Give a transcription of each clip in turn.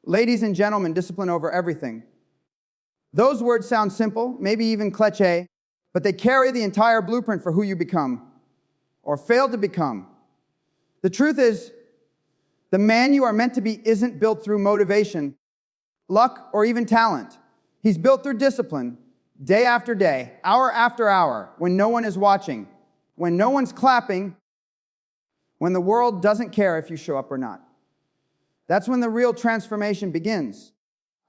Ladies and gentlemen, discipline over everything. Those words sound simple, maybe even cliché, but they carry the entire blueprint for who you become or fail to become. The truth is, the man you are meant to be isn't built through motivation, luck, or even talent. He's built through discipline, day after day, hour after hour, when no one is watching, when no one's clapping, when the world doesn't care if you show up or not. That's when the real transformation begins.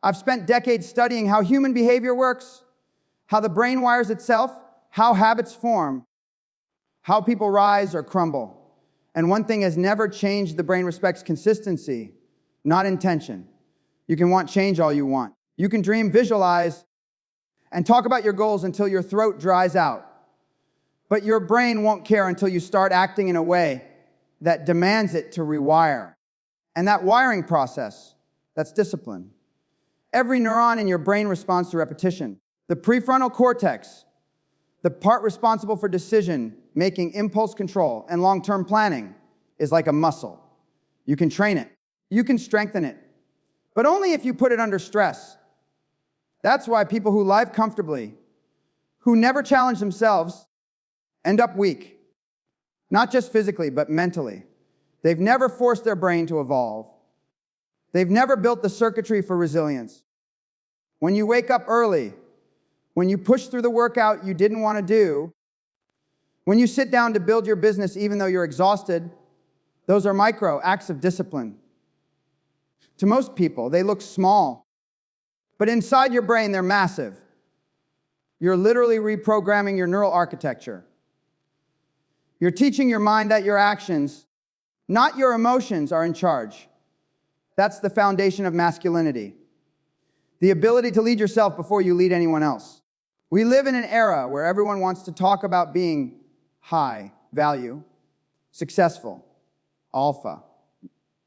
I've spent decades studying how human behavior works, how the brain wires itself, how habits form, how people rise or crumble. And one thing has never changed: the brain respects consistency, not intention. You can want change all you want. You can dream, visualize, and talk about your goals until your throat dries out. But your brain won't care until you start acting in a way that demands it to rewire. And that wiring process, that's discipline. Every neuron in your brain responds to repetition. The prefrontal cortex, the part responsible for decision making, impulse control, and long-term planning, is like a muscle. You can train it. You can strengthen it. But only if you put it under stress. That's why people who live comfortably, who never challenge themselves, end up weak. Not just physically, but mentally. They've never forced their brain to evolve. They've never built the circuitry for resilience. When you wake up early, when you push through the workout you didn't want to do, when you sit down to build your business even though you're exhausted, those are micro acts of discipline. To most people, they look small, but inside your brain, they're massive. You're literally reprogramming your neural architecture. You're teaching your mind that your actions, not your emotions, are in charge. That's the foundation of masculinity. The ability to lead yourself before you lead anyone else. We live in an era where everyone wants to talk about being high value, successful, alpha,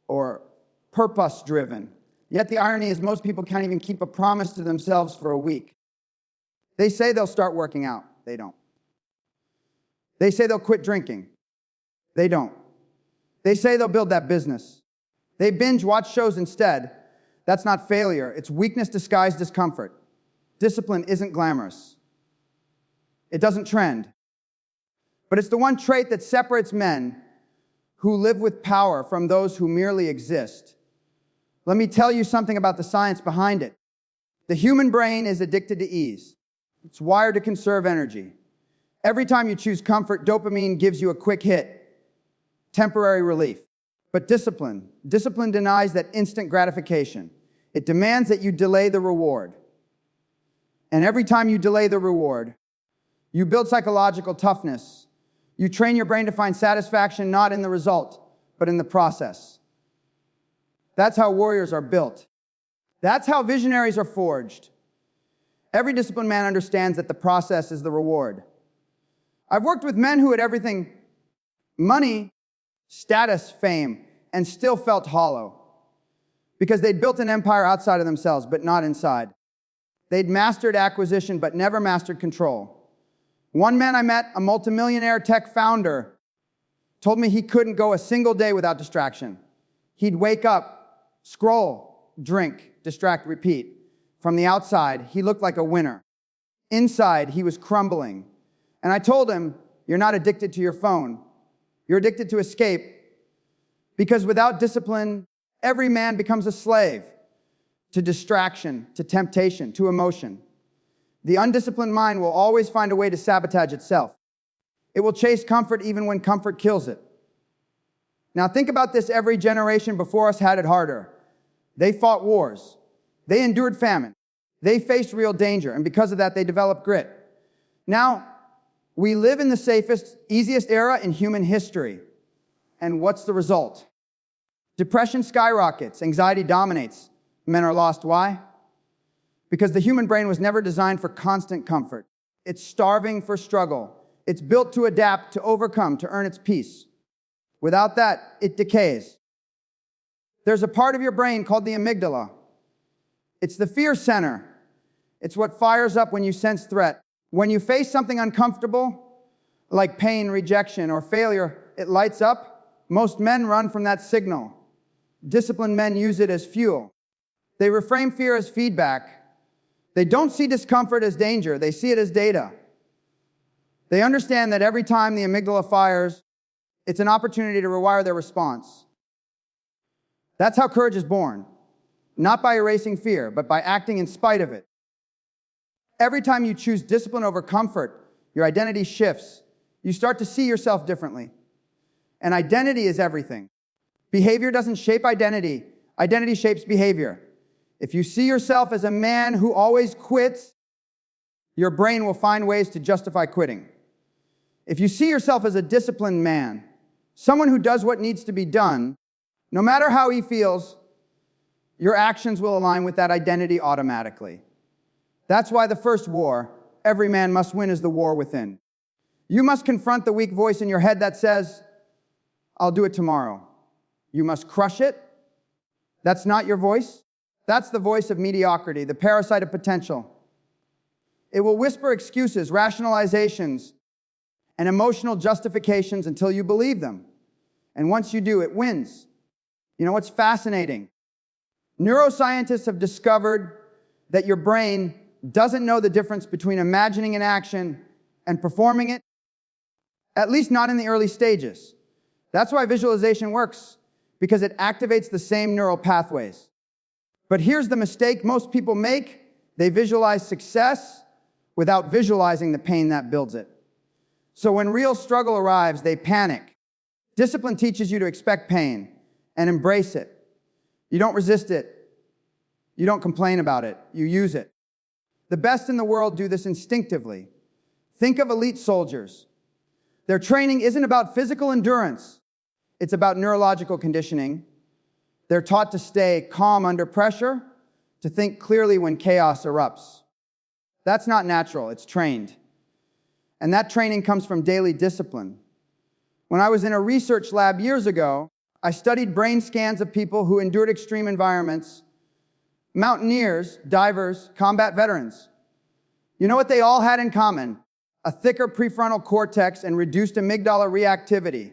or purpose-driven. Yet the irony is most people can't even keep a promise to themselves for a week. They say they'll start working out. They don't. They say they'll quit drinking. They don't. They say they'll build that business. They binge watch shows instead. That's not failure. It's weakness disguised discomfort. Discipline isn't glamorous. It doesn't trend. But it's the one trait that separates men who live with power from those who merely exist. Let me tell you something about the science behind it. The human brain is addicted to ease. It's wired to conserve energy. Every time you choose comfort, dopamine gives you a quick hit, temporary relief. But discipline denies that instant gratification. It demands that you delay the reward. And every time you delay the reward, you build psychological toughness. You train your brain to find satisfaction not in the result, but in the process. That's how warriors are built. That's how visionaries are forged. Every disciplined man understands that the process is the reward. I've worked with men who had everything: money, status, fame, and still felt hollow because they'd built an empire outside of themselves, but not inside. They'd mastered acquisition, but never mastered control. One man I met, a multimillionaire tech founder, told me he couldn't go a single day without distraction. He'd wake up, scroll, drink, distract, repeat. From the outside, he looked like a winner. Inside, he was crumbling. And I told him, you're not addicted to your phone. You're addicted to escape. Because without discipline, every man becomes a slave to distraction, to temptation, to emotion. The undisciplined mind will always find a way to sabotage itself. It will chase comfort even when comfort kills it. Now think about this: every generation before us had it harder. They fought wars. They endured famine. They faced real danger, and because of that, they developed grit. Now, we live in the safest, easiest era in human history. And what's the result? Depression skyrockets, anxiety dominates. Men are lost. Why? Because the human brain was never designed for constant comfort. It's starving for struggle. It's built to adapt, to overcome, to earn its peace. Without that, it decays. There's a part of your brain called the amygdala. It's the fear center. It's what fires up when you sense threat. When you face something uncomfortable, like pain, rejection, or failure, it lights up. Most men run from that signal. Disciplined men use it as fuel. They reframe fear as feedback. They don't see discomfort as danger. They see it as data. They understand that every time the amygdala fires, it's an opportunity to rewire their response. That's how courage is born. Not by erasing fear, but by acting in spite of it. Every time you choose discipline over comfort, your identity shifts. You start to see yourself differently. And identity is everything. Behavior doesn't shape identity. Identity shapes behavior. If you see yourself as a man who always quits, your brain will find ways to justify quitting. If you see yourself as a disciplined man, someone who does what needs to be done, no matter how he feels, your actions will align with that identity automatically. That's why the first war every man must win is the war within. You must confront the weak voice in your head that says, "I'll do it tomorrow." You must crush it. That's not your voice. That's the voice of mediocrity, the parasite of potential. It will whisper excuses, rationalizations, and emotional justifications until you believe them. And once you do, it wins. You know what's fascinating? Neuroscientists have discovered that your brain doesn't know the difference between imagining an action and performing it, at least not in the early stages. That's why visualization works, because it activates the same neural pathways. But here's the mistake most people make. They visualize success without visualizing the pain that builds it. So when real struggle arrives, they panic. Discipline teaches you to expect pain and embrace it. You don't resist it. You don't complain about it. You use it. The best in the world do this instinctively. Think of elite soldiers. Their training isn't about physical endurance. It's about neurological conditioning. They're taught to stay calm under pressure, to think clearly when chaos erupts. That's not natural, it's trained. And that training comes from daily discipline. When I was in a research lab years ago, I studied brain scans of people who endured extreme environments, mountaineers, divers, combat veterans. You know what they all had in common? A thicker prefrontal cortex and reduced amygdala reactivity.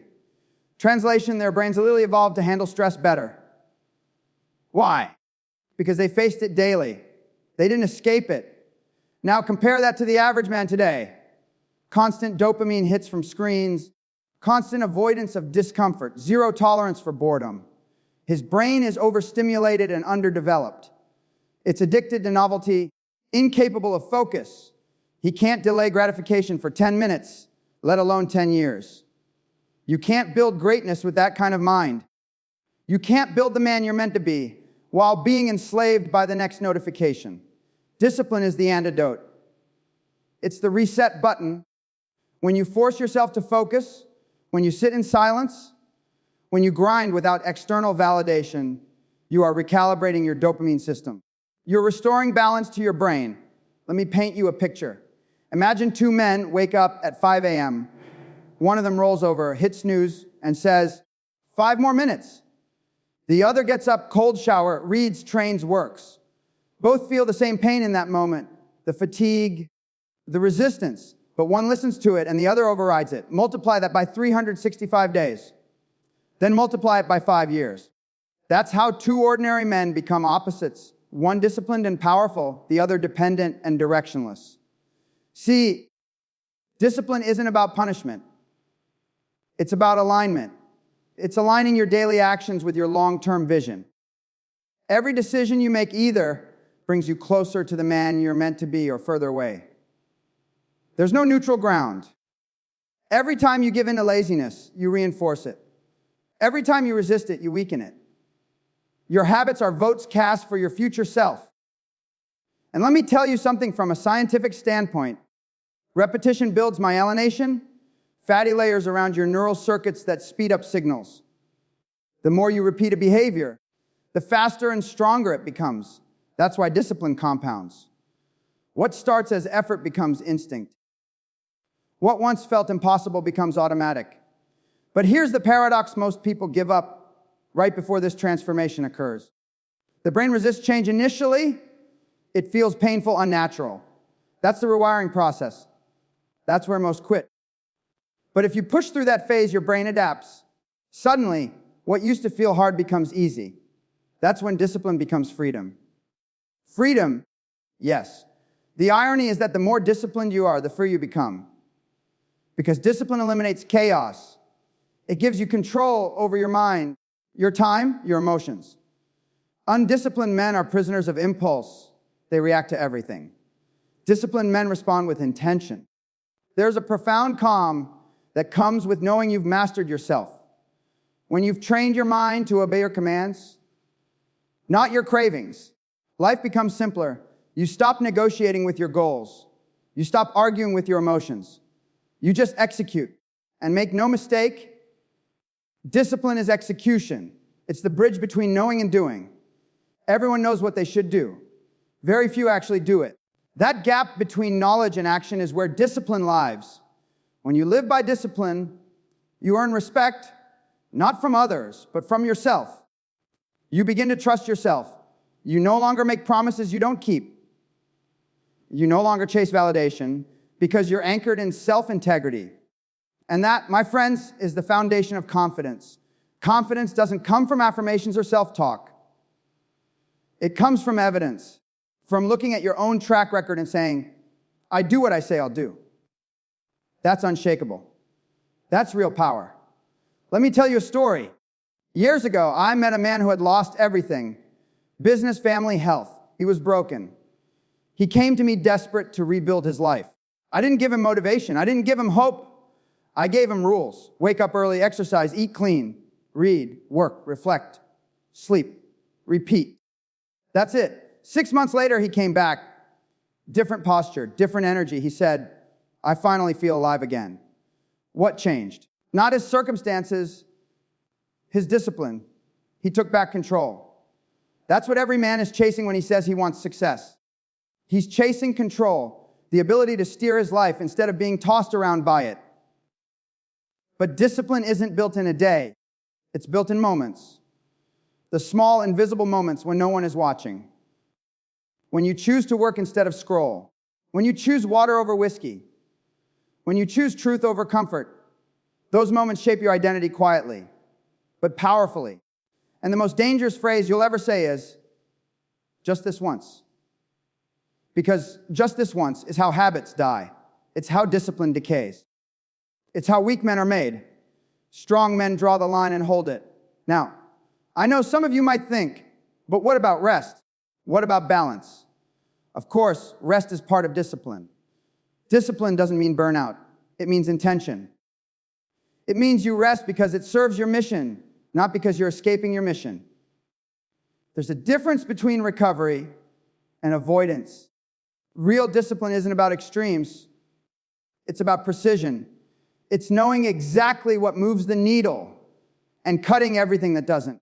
Translation, their brains literally evolved to handle stress better. Why? Because they faced it daily. They didn't escape it. Now compare that to the average man today. Constant dopamine hits from screens, constant avoidance of discomfort, zero tolerance for boredom. His brain is overstimulated and underdeveloped. It's addicted to novelty, incapable of focus. He can't delay gratification for 10 minutes, let alone 10 years. You can't build greatness with that kind of mind. You can't build the man you're meant to be while being enslaved by the next notification. Discipline is the antidote. It's the reset button. When you force yourself to focus, when you sit in silence, when you grind without external validation, you are recalibrating your dopamine system. You're restoring balance to your brain. Let me paint you a picture. Imagine two men wake up at 5 a.m. One of them rolls over, hits snooze, and says, 5 more minutes. The other gets up, cold shower, reads, trains, works. Both feel the same pain in that moment, the fatigue, the resistance, but one listens to it and the other overrides it. Multiply that by 365 days. Then multiply it by 5 years. That's how two ordinary men become opposites. One disciplined and powerful, the other dependent and directionless. See, discipline isn't about punishment. It's about alignment. It's aligning your daily actions with your long-term vision. Every decision you make either brings you closer to the man you're meant to be or further away. There's no neutral ground. Every time you give in to laziness, you reinforce it. Every time you resist it, you weaken it. Your habits are votes cast for your future self. And let me tell you something from a scientific standpoint. Repetition builds myelination, fatty layers around your neural circuits that speed up signals. The more you repeat a behavior, the faster and stronger it becomes. That's why discipline compounds. What starts as effort becomes instinct. What once felt impossible becomes automatic. But here's the paradox: most people give up right before this transformation occurs. The brain resists change initially. It feels painful, unnatural. That's the rewiring process. That's where most quit. But if you push through that phase, your brain adapts. Suddenly, what used to feel hard becomes easy. That's when discipline becomes freedom. Freedom, yes. The irony is that the more disciplined you are, the freer you become. Because discipline eliminates chaos. It gives you control over your mind, your time, your emotions. Undisciplined men are prisoners of impulse. They react to everything. Disciplined men respond with intention. There's a profound calm that comes with knowing you've mastered yourself. When you've trained your mind to obey your commands, not your cravings, life becomes simpler. You stop negotiating with your goals. You stop arguing with your emotions. You just execute. And make no mistake, discipline is execution. It's the bridge between knowing and doing. Everyone knows what they should do. Very few actually do it. That gap between knowledge and action is where discipline lies. When you live by discipline, you earn respect, not from others, but from yourself. You begin to trust yourself. You no longer make promises you don't keep. You no longer chase validation because you're anchored in self-integrity. And that, my friends, is the foundation of confidence. Confidence doesn't come from affirmations or self-talk. It comes from evidence, from looking at your own track record and saying, I do what I say I'll do. That's unshakable. That's real power. Let me tell you a story. Years ago, I met a man who had lost everything: business, family, health. He was broken. He came to me desperate to rebuild his life. I didn't give him motivation. I didn't give him hope. I gave him rules. Wake up early, exercise, eat clean, read, work, reflect, sleep, repeat. That's it. 6 months later, he came back. Different posture, different energy. He said, I finally feel alive again. What changed? Not his circumstances, his discipline. He took back control. That's what every man is chasing when he says he wants success. He's chasing control, the ability to steer his life instead of being tossed around by it. But discipline isn't built in a day. It's built in moments. The small, invisible moments when no one is watching. When you choose to work instead of scroll. When you choose water over whiskey. When you choose truth over comfort. Those moments shape your identity quietly, but powerfully. And the most dangerous phrase you'll ever say is, just this once. Because just this once is how habits die. It's how discipline decays. It's how weak men are made. Strong men draw the line and hold it. Now, I know some of you might think, but what about rest? What about balance? Of course, rest is part of discipline. Discipline doesn't mean burnout. It means intention. It means you rest because it serves your mission, not because you're escaping your mission. There's a difference between recovery and avoidance. Real discipline isn't about extremes. It's about precision. It's knowing exactly what moves the needle and cutting everything that doesn't.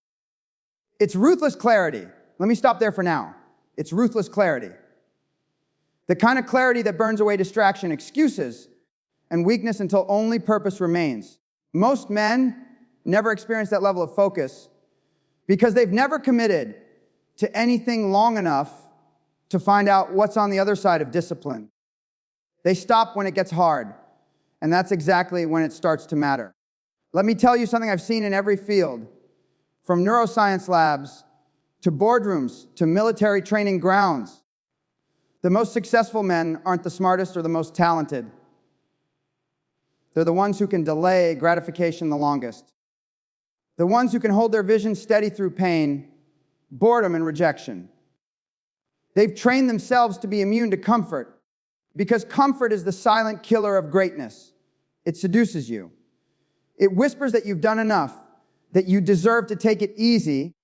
It's ruthless clarity. Let me stop there for now. It's ruthless clarity. The kind of clarity that burns away distraction, excuses, and weakness until only purpose remains. Most men never experience that level of focus because they've never committed to anything long enough to find out what's on the other side of discipline. They stop when it gets hard, and that's exactly when it starts to matter. Let me tell you something I've seen in every field, from neuroscience labs to boardrooms to military training grounds. The most successful men aren't the smartest or the most talented. They're the ones who can delay gratification the longest. The ones who can hold their vision steady through pain, boredom, and rejection. They've trained themselves to be immune to comfort because comfort is the silent killer of greatness. It seduces you. It whispers that you've done enough, that you deserve to take it easy,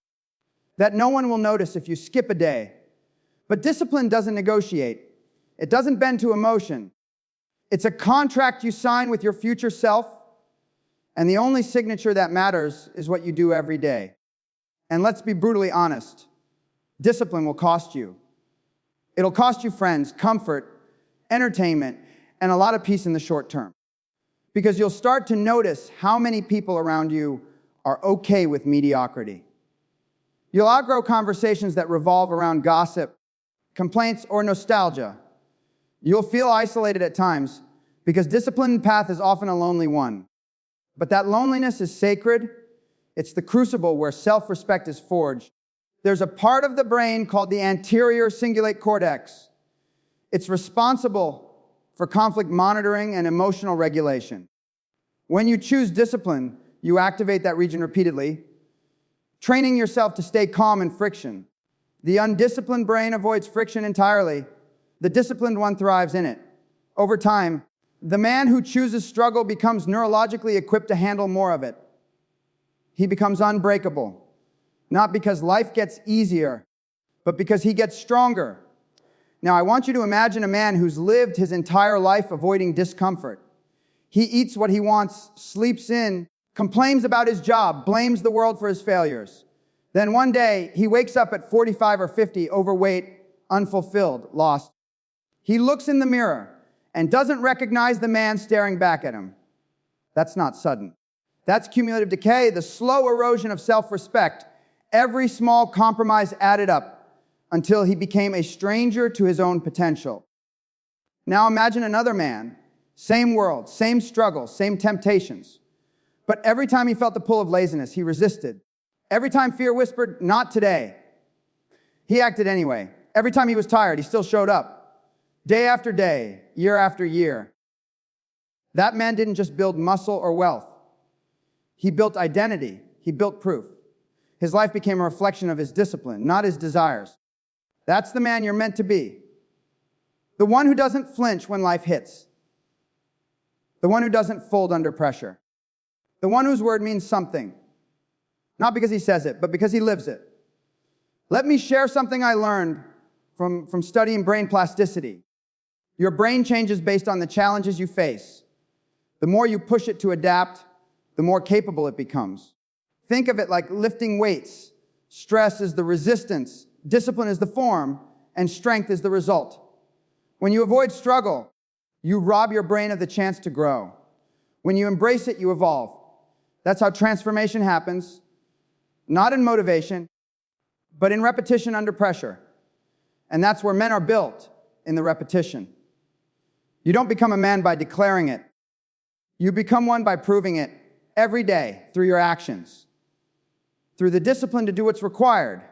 that no one will notice if you skip a day. But discipline doesn't negotiate. It doesn't bend to emotion. It's a contract you sign with your future self, and the only signature that matters is what you do every day. And let's be brutally honest, discipline will cost you. It'll cost you friends, comfort, entertainment, and a lot of peace in the short term. Because you'll start to notice how many people around you are okay with mediocrity. You'll outgrow conversations that revolve around gossip, complaints, or nostalgia. You'll feel isolated at times because disciplined path is often a lonely one. But that loneliness is sacred. It's the crucible where self-respect is forged. There's a part of the brain called the anterior cingulate cortex. It's responsible for conflict monitoring and emotional regulation. When you choose discipline, you activate that region repeatedly, training yourself to stay calm in friction. The undisciplined brain avoids friction entirely. The disciplined one thrives in it. Over time, the man who chooses struggle becomes neurologically equipped to handle more of it. He becomes unbreakable, not because life gets easier, but because he gets stronger. Now, I want you to imagine a man who's lived his entire life avoiding discomfort. He eats what he wants, sleeps in, complains about his job, blames the world for his failures. Then one day, he wakes up at 45 or 50, overweight, unfulfilled, lost. He looks in the mirror and doesn't recognize the man staring back at him. That's not sudden. That's cumulative decay, the slow erosion of self-respect. Every small compromise added up until he became a stranger to his own potential. Now imagine another man, same world, same struggles, same temptations. But every time he felt the pull of laziness, he resisted. Every time fear whispered, "Not today," he acted anyway. Every time he was tired, he still showed up. Day after day, year after year. That man didn't just build muscle or wealth. He built identity. He built proof. His life became a reflection of his discipline, not his desires. That's the man you're meant to be. The one who doesn't flinch when life hits. The one who doesn't fold under pressure. The one whose word means something. Not because he says it, but because he lives it. Let me share something I learned from studying brain plasticity. Your brain changes based on the challenges you face. The more you push it to adapt, the more capable it becomes. Think of it like lifting weights. Stress is the resistance, discipline is the form, and strength is the result. When you avoid struggle, you rob your brain of the chance to grow. When you embrace it, you evolve. That's how transformation happens, not in motivation, but in repetition under pressure. And that's where men are built, in the repetition. You don't become a man by declaring it. You become one by proving it every day through your actions, through the discipline to do what's required,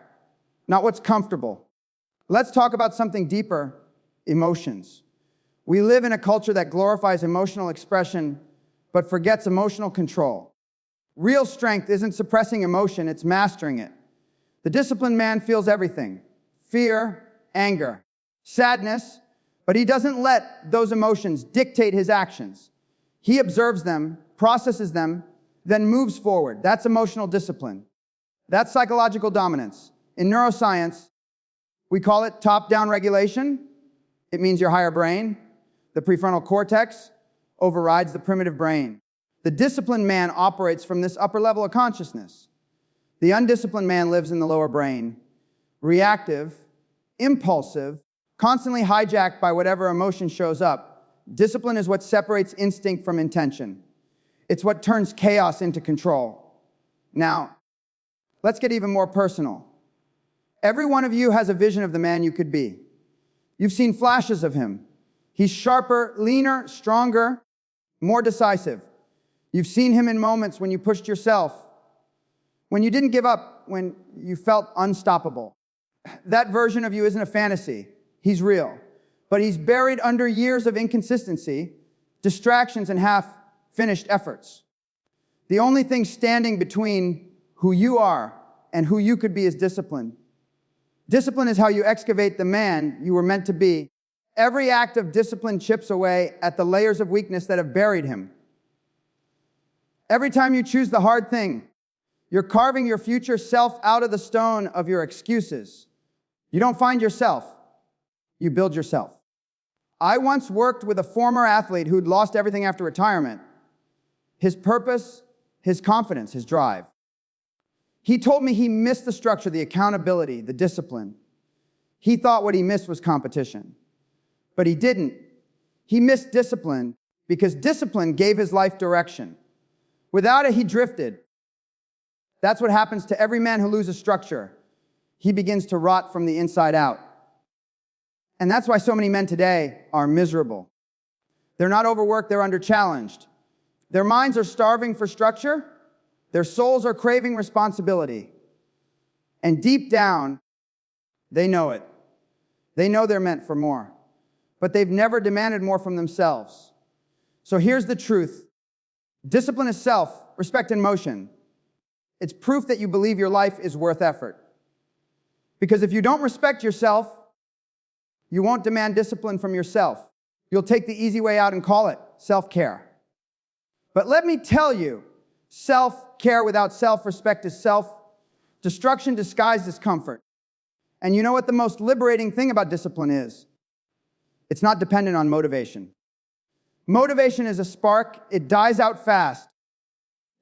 not what's comfortable. Let's talk about something deeper, emotions. We live in a culture that glorifies emotional expression, but forgets emotional control. Real strength isn't suppressing emotion, it's mastering it. The disciplined man feels everything: fear, anger, sadness, but he doesn't let those emotions dictate his actions. He observes them, processes them, then moves forward. That's emotional discipline. That's psychological dominance. In neuroscience, we call it top-down regulation. It means your higher brain, the prefrontal cortex, overrides the primitive brain. The disciplined man operates from this upper level of consciousness. The undisciplined man lives in the lower brain, reactive, impulsive, constantly hijacked by whatever emotion shows up. Discipline is what separates instinct from intention. It's what turns chaos into control. Now, let's get even more personal. Every one of you has a vision of the man you could be. You've seen flashes of him. He's sharper, leaner, stronger, more decisive. You've seen him in moments when you pushed yourself, when you didn't give up, when you felt unstoppable. That version of you isn't a fantasy. He's real. But he's buried under years of inconsistency, distractions, and half-finished efforts. The only thing standing between who you are and who you could be is discipline. Discipline is how you excavate the man you were meant to be. Every act of discipline chips away at the layers of weakness that have buried him. Every time you choose the hard thing, you're carving your future self out of the stone of your excuses. You don't find yourself, you build yourself. I once worked with a former athlete who'd lost everything after retirement. His purpose, his confidence, his drive. He told me he missed the structure, the accountability, the discipline. He thought what he missed was competition. But he didn't. He missed discipline because discipline gave his life direction. Without it, he drifted. That's what happens to every man who loses structure. He begins to rot from the inside out. And that's why so many men today are miserable. They're not overworked, they're under-challenged. Their minds are starving for structure. Their souls are craving responsibility. And deep down, they know it. They know they're meant for more. But they've never demanded more from themselves. So here's the truth. Discipline is self, respect in motion. It's proof that you believe your life is worth effort. Because if you don't respect yourself, you won't demand discipline from yourself. You'll take the easy way out and call it self-care. But let me tell you, self-care without self-respect is self-destruction disguised as comfort. And you know what the most liberating thing about discipline is? It's not dependent on motivation. Motivation is a spark. It dies out fast.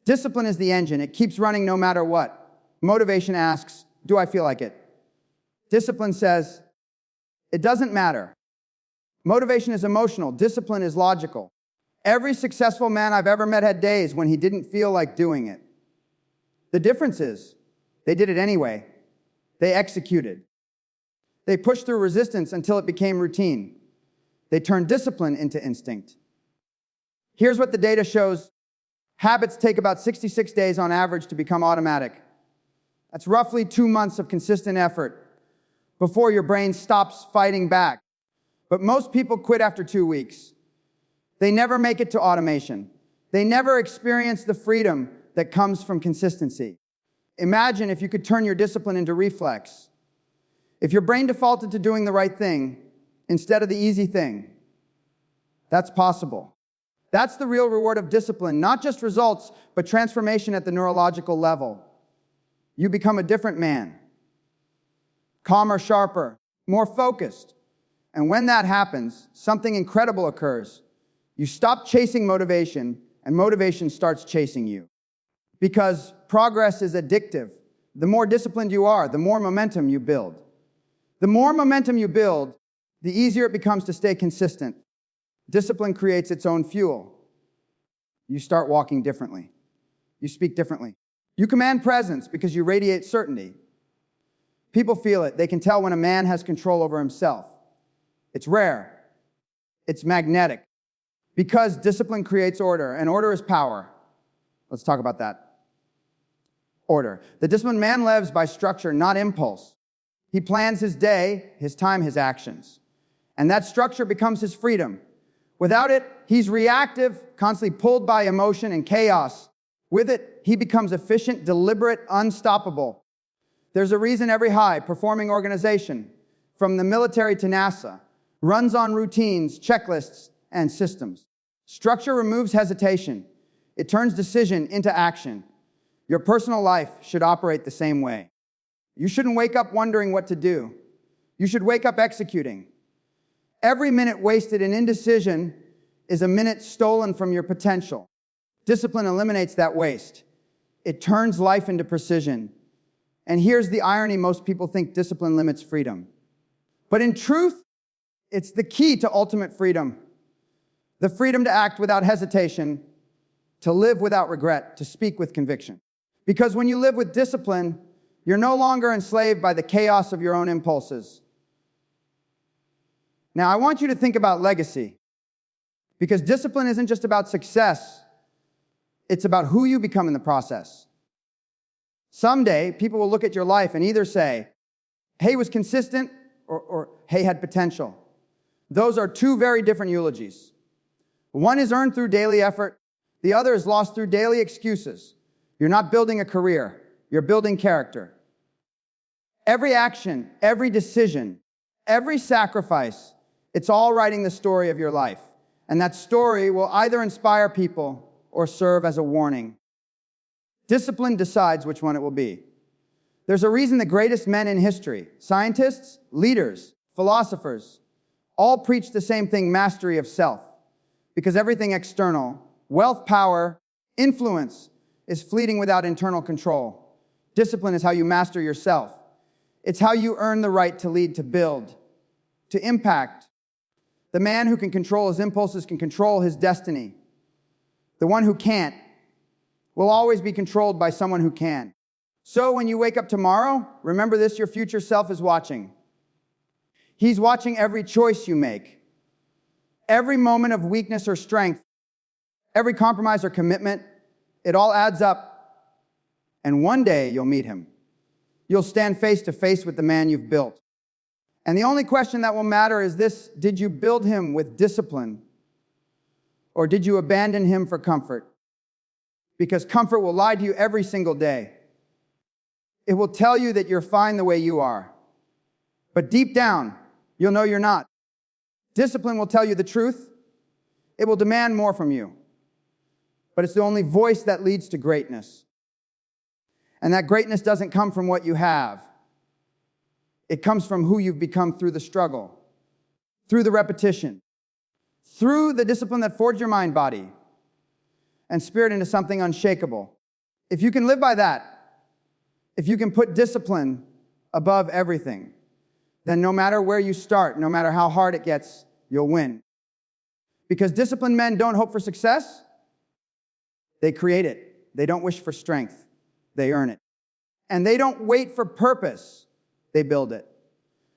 Discipline is the engine. It keeps running no matter what. Motivation asks, do I feel like it? Discipline says, it doesn't matter. Motivation is emotional. Discipline is logical. Every successful man I've ever met had days when he didn't feel like doing it. The difference is, they did it anyway. They executed. They pushed through resistance until it became routine. They turned discipline into instinct. Here's what the data shows. Habits take about 66 days on average to become automatic. That's roughly 2 months of consistent effort before your brain stops fighting back. But most people quit after 2 weeks. They never make it to automation. They never experience the freedom that comes from consistency. Imagine if you could turn your discipline into reflex. If your brain defaulted to doing the right thing instead of the easy thing, that's possible. That's the real reward of discipline, not just results, but transformation at the neurological level. You become a different man, calmer, sharper, more focused. And when that happens, something incredible occurs. You stop chasing motivation, and motivation starts chasing you. Because progress is addictive. The more disciplined you are, the more momentum you build. The more momentum you build, the easier it becomes to stay consistent. Discipline creates its own fuel. You start walking differently. You speak differently. You command presence because you radiate certainty. People feel it. They can tell when a man has control over himself. It's rare. It's magnetic. Because discipline creates order, and order is power. Let's talk about that. Order. The disciplined man lives by structure, not impulse. He plans his day, his time, his actions. And that structure becomes his freedom. Without it, he's reactive, constantly pulled by emotion and chaos. With it, he becomes efficient, deliberate, unstoppable. There's a reason every high-performing organization, from the military to NASA, runs on routines, checklists, and systems. Structure removes hesitation. It turns decision into action. Your personal life should operate the same way. You shouldn't wake up wondering what to do. You should wake up executing. Every minute wasted in indecision is a minute stolen from your potential. Discipline eliminates that waste. It turns life into precision. And here's the irony: most people think discipline limits freedom. But in truth, it's the key to ultimate freedom. The freedom to act without hesitation, to live without regret, to speak with conviction. Because when you live with discipline, you're no longer enslaved by the chaos of your own impulses. Now, I want you to think about legacy. Because discipline isn't just about success, it's about who you become in the process. Someday, people will look at your life and either say, hey, was consistent, or hey, had potential. Those are two very different eulogies. One is earned through daily effort. The other is lost through daily excuses. You're not building a career. You're building character. Every action, every decision, every sacrifice, it's all writing the story of your life. And that story will either inspire people or serve as a warning. Discipline decides which one it will be. There's a reason the greatest men in history, scientists, leaders, philosophers, all preach the same thing: mastery of self. Because everything external, wealth, power, influence, is fleeting without internal control. Discipline is how you master yourself. It's how you earn the right to lead, to build, to impact. The man who can control his impulses can control his destiny. The one who can't will always be controlled by someone who can. So when you wake up tomorrow, remember this: your future self is watching. He's watching every choice you make, every moment of weakness or strength, every compromise or commitment. It all adds up, and one day you'll meet him. you'll stand face to face with the man you've built. And the only question that will matter is this: did you build him with discipline, or did you abandon him for comfort? Because comfort will lie to you every single day. It will tell you that you're fine the way you are. But deep down, you'll know you're not. Discipline will tell you the truth. It will demand more from you. But it's the only voice that leads to greatness. And that greatness doesn't come from what you have. It comes from who you've become through the struggle, through the repetition, through the discipline that forged your mind, body, and spirit into something unshakable. If you can live by that, if you can put discipline above everything, then no matter where you start, no matter how hard it gets, you'll win. Because disciplined men don't hope for success, they create it. They don't wish for strength, they earn it. And they don't wait for purpose, they build it.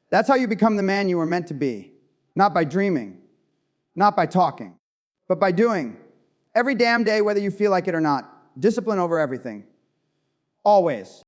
That's how you become the man you were meant to be. Not by dreaming, not by talking, but by doing. Every damn day, whether you feel like it or not. Discipline over everything. Always.